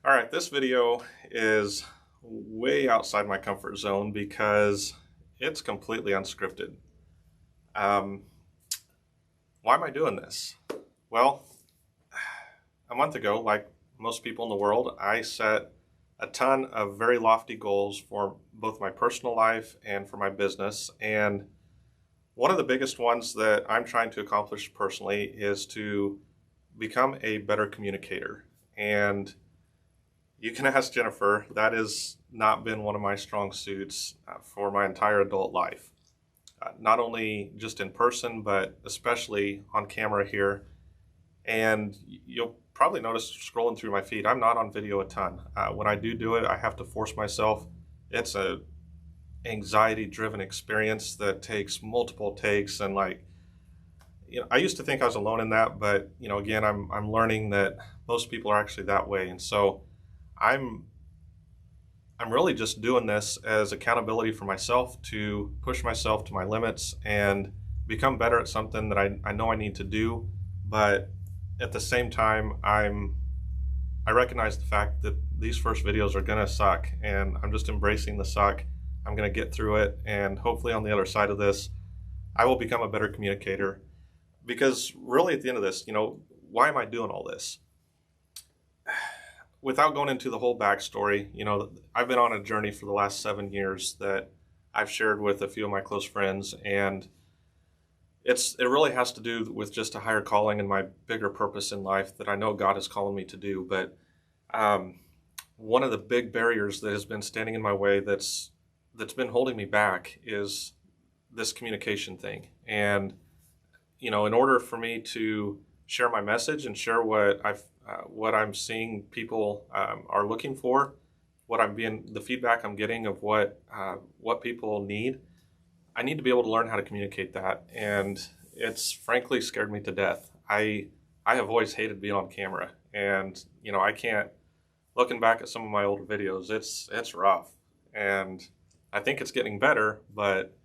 All right, this video is way outside my comfort zone because it's completely unscripted. Um, why am I doing this? Well, a month ago, like most people in the world, I set a ton of very lofty goals for both my personal life and for my business. And one of the biggest ones that I'm trying to accomplish personally is to become a better communicator. And you can ask Jennifer, that has not been one of my strong suits for my entire adult life. Not only just in person, but especially on camera here. And you'll probably notice scrolling through my feed, I'm not on video a ton. When I do it, I have to force myself. It's a anxiety-driven experience that takes multiple takes, and I used to think I was alone in that, but again, I'm learning that most people are actually that way, and so I'm really just doing this as accountability for myself to push myself to my limits and become better at something that I know I need to do. But at the same time, I recognize the fact that these first videos are gonna suck, and I'm just embracing the suck. I'm gonna get through it, and hopefully on the other side of this, I will become a better communicator. Because really at the end of this, why am I doing all this? Without going into the whole backstory, I've been on a journey for the last 7 years that I've shared with a few of my close friends, and it really has to do with just a higher calling and my bigger purpose in life that I know God is calling me to do. But one of the big barriers that has been standing in my way that's been holding me back is this communication thing. And in order for me to share my message and share what I'm seeing people are looking for, the feedback I'm getting of what people need, I need to be able to learn how to communicate that. And it's frankly scared me to death. I have always hated being on camera, and I can't. Looking back at some of my older videos, it's rough, and I think it's getting better, but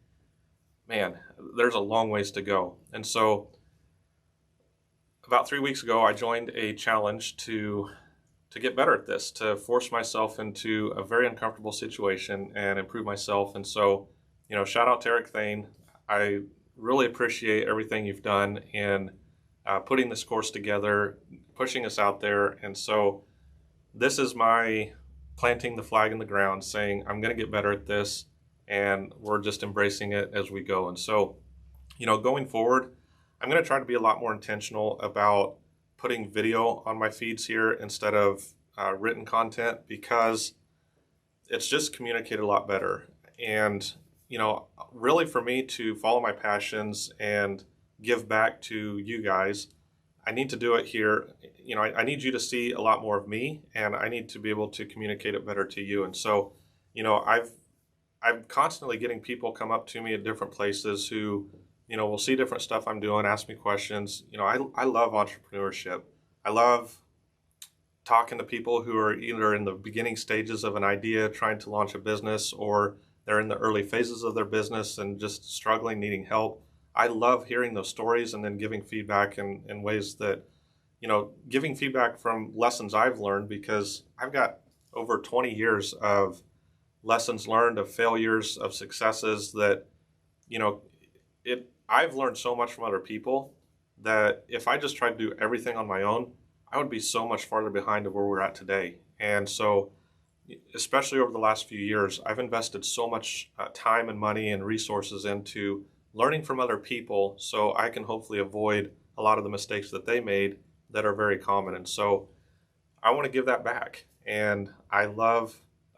man, there's a long ways to go. And so about 3 weeks ago, I joined a challenge to get better at this, to force myself into a very uncomfortable situation and improve myself. And so, shout out to Eric Thane. I really appreciate everything you've done in putting this course together, pushing us out there. And so this is my planting the flag in the ground, saying I'm going to get better at this, and we're just embracing it as we go. And so, going forward, I'm going to try to be a lot more intentional about putting video on my feeds here instead of written content, because it's just communicated a lot better. And, really for me to follow my passions and give back to you guys, I need to do it here. I need you to see a lot more of me, and I need to be able to communicate it better to you. And so, I'm constantly getting people come up to me at different places who will see different stuff I'm doing, ask me questions. I love entrepreneurship. I love talking to people who are either in the beginning stages of an idea, trying to launch a business, or they're in the early phases of their business and just struggling, needing help. I love hearing those stories and then giving feedback in ways that, giving feedback from lessons I've learned, because I've got over 20 years of lessons learned, of failures, of successes that, I've learned so much from other people that if I just tried to do everything on my own, I would be so much farther behind of where we're at today. And so, especially over the last few years, I've invested so much time and money and resources into learning from other people so I can hopefully avoid a lot of the mistakes that they made that are very common. And so I want to give that back. And I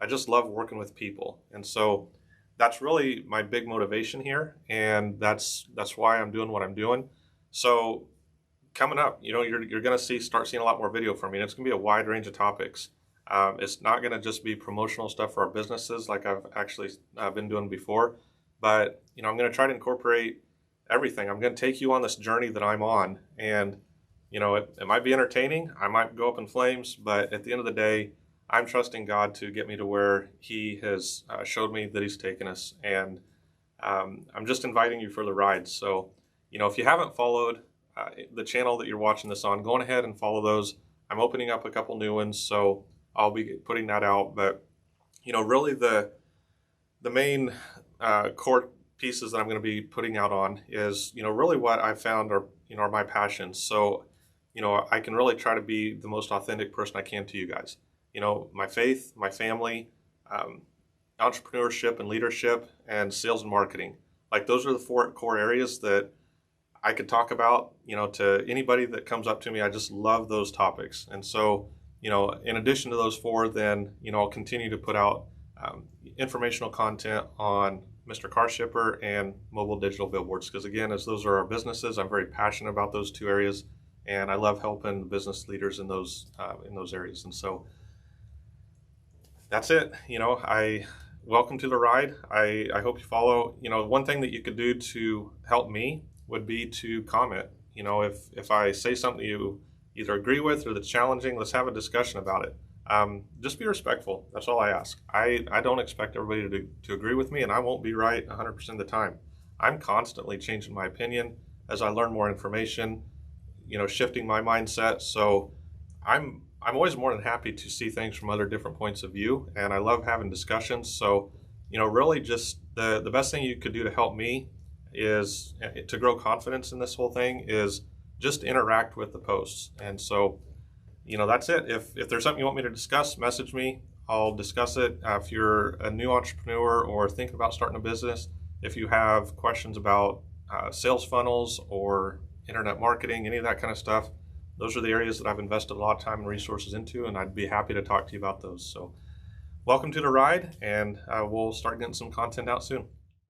just love working with people. And so that's really my big motivation here, and that's why I'm doing what I'm doing. So coming up, you're going to start seeing a lot more video from me, and it's going to be a wide range of topics. It's not going to just be promotional stuff for our businesses like I've actually been doing before, but I'm going to try to incorporate everything. I'm going to take you on this journey that I'm on, and it might be entertaining. I might go up in flames, but at the end of the day, I'm trusting God to get me to where He has showed me that He's taken us, and I'm just inviting you for the ride. So, if you haven't followed the channel that you're watching this on, go on ahead and follow those. I'm opening up a couple new ones, so I'll be putting that out. But really the main core pieces that I'm going to be putting out on is really what I found are my passions. So I can really try to be the most authentic person I can to you guys. My faith, my family, entrepreneurship and leadership, and sales and marketing. Like, those are the 4 core areas that I could talk about, to anybody that comes up to me. I just love those topics. And so, in addition to those 4, then, I'll continue to put out informational content on Mr. Car Shipper and mobile digital billboards. Because again, as those are our businesses, I'm very passionate about those 2 areas, and I love helping business leaders in those areas. And so that's it. I welcome to the ride. I hope you follow. One thing that you could do to help me would be to comment. If I say something you either agree with or that's challenging, let's have a discussion about it. Just be respectful. That's all I ask. I don't expect everybody to agree with me, and I won't be right 100% of the time. I'm constantly changing my opinion as I learn more information, shifting my mindset. So I'm always more than happy to see things from other different points of view, and I love having discussions. So, really just the best thing you could do to help me is to grow confidence in this whole thing is just interact with the posts. And so, that's it. If there's something you want me to discuss, message me. I'll discuss it. If you're a new entrepreneur or thinking about starting a business, if you have questions about sales funnels or internet marketing, any of that kind of stuff, those are the areas that I've invested a lot of time and resources into, and I'd be happy to talk to you about those. So welcome to the ride, and we'll start getting some content out soon.